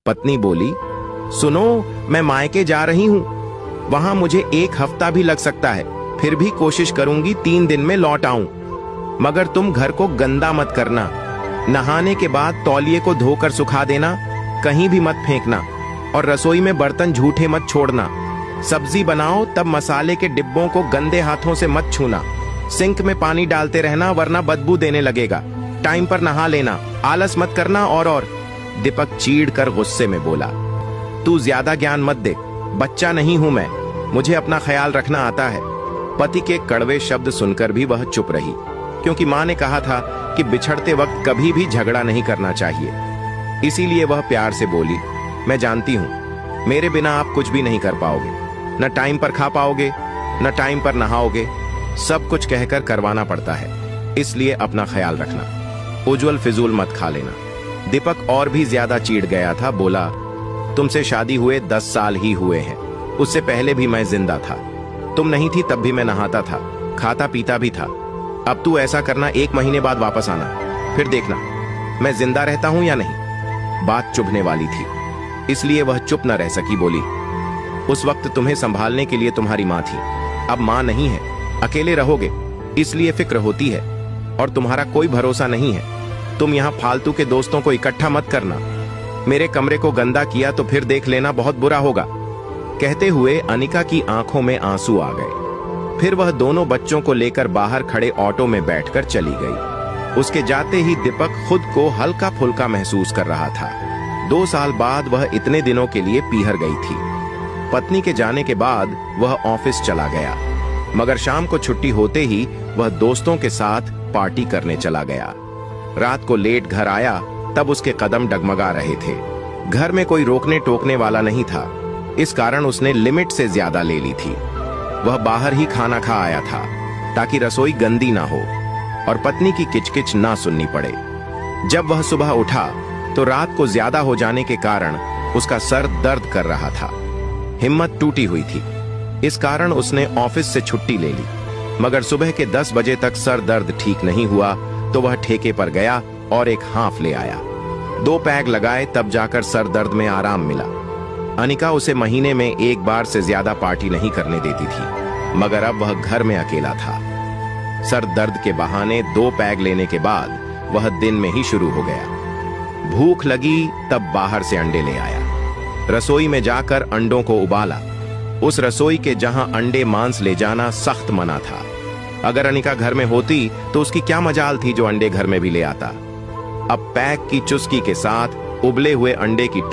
पत्नी बोली, सुनो, मैं मायके जा रही हूँ, वहां मुझे 1 हफ्ता भी लग सकता है, फिर भी कोशिश करूंगी 3 दिन में लौट आऊं। मगर तुम घर को गंदा मत करना, नहाने के बाद तौलिए को धोकर सुखा देना, कहीं भी मत फेंकना, और रसोई में बर्तन झूठे मत छोड़ना। सब्जी बनाओ तब मसाले के डिब्बों को गंदे हाथों से मत छूना। सिंक में पानी डालते रहना वरना बदबू देने लगेगा। टाइम पर नहा लेना, आलस मत करना। और दीपक चीढ़ कर गुस्से में बोला, तू ज्यादा ज्ञान मत दे, बच्चा नहीं हूं मैं, मुझे अपना ख्याल रखना आता है। पति के कड़वे शब्द सुनकर भी वह चुप रही, क्योंकि मां ने कहा था कि बिछड़ते वक्त कभी भी झगड़ा नहीं करना चाहिए। इसीलिए वह प्यार से बोली, मैं जानती हूं मेरे बिना आप कुछ भी नहीं कर पाओगे, न टाइम पर खा पाओगे, न टाइम पर नहाओगे, सब कुछ कहकर करवाना पड़ता है, इसलिए अपना ख्याल रखना, उज्जवल फिजूल मत खा लेना। दीपक और भी ज्यादा चिढ़ गया था, बोला, तुमसे शादी हुए 10 साल ही हुए हैं, उससे पहले भी मैं जिंदा था, तुम नहीं थी तब भी मैं नहाता था, खाता पीता भी था। अब तू ऐसा करना, 1 महीने बाद वापस आना, फिर देखना मैं जिंदा रहता हूं या नहीं। बात चुभने वाली थी, इसलिए वह चुप न रह सकी, बोली, उस वक्त तुम्हें संभालने के लिए तुम्हारी मां थी, अब मां नहीं है, अकेले रहोगे, इसलिए फिक्र होती है, और तुम्हारा कोई भरोसा नहीं है। तुम यहाँ फालतू के दोस्तों को इकट्ठा मत करना, मेरे कमरे को गंदा किया तो फिर देख लेना, बहुत बुरा होगा। कहते हुए अनिका की आंखों में आंसू आ गए। फिर वह दोनों बच्चों को लेकर बाहर खड़े ऑटो में बैठकर चली गई। उसके जाते ही दीपक खुद को हल्का फुल्का महसूस कर रहा था। 2 साल बाद वह इतने दिनों के लिए पीहर गई थी। पत्नी के जाने के बाद वह ऑफिस चला गया, मगर शाम को छुट्टी होते ही वह दोस्तों के साथ पार्टी करने चला गया। रात को लेट घर आया तब उसके कदम डगमगा रहे थे। घर में कोई रोकने टोकने वाला नहीं था, इस कारण उसने लिमिट से ज्यादा ले ली थी। वह बाहर ही खाना खा आया था ताकि रसोई गंदी ना हो और पत्नी की किचकिच ना सुननी पड़े। जब वह सुबह उठा तो रात को ज्यादा हो जाने के कारण उसका सर दर्द कर रहा था, हिम्मत टूटी हुई थी, इस कारण उसने ऑफिस से छुट्टी ले ली। मगर सुबह के 10 बजे तक सर दर्द ठीक नहीं हुआ तो वह ठेके पर गया और एक हाफ ले आया। 2 पैग लगाए तब जाकर सर दर्द में आराम मिला। अनिका उसे महीने में 1 बार से ज्यादा पार्टी नहीं करने देती थी, मगर अब वह घर में अकेला था। सर दर्द के बहाने 2 पैग लेने के बाद वह दिन में ही शुरू हो गया। भूख लगी तब बाहर से अंडे ले आया, रसोई में जाकर अंडों को उबाला। उस रसोई के जहां अंडे मांस ले जाना सख्त मना था। अगर अनिका घर में होती तो उसकी क्या मजाल थी जो अंडे घर में भी ले आता। अब पैक की चुस्की के साथ उबले हुए अंडे की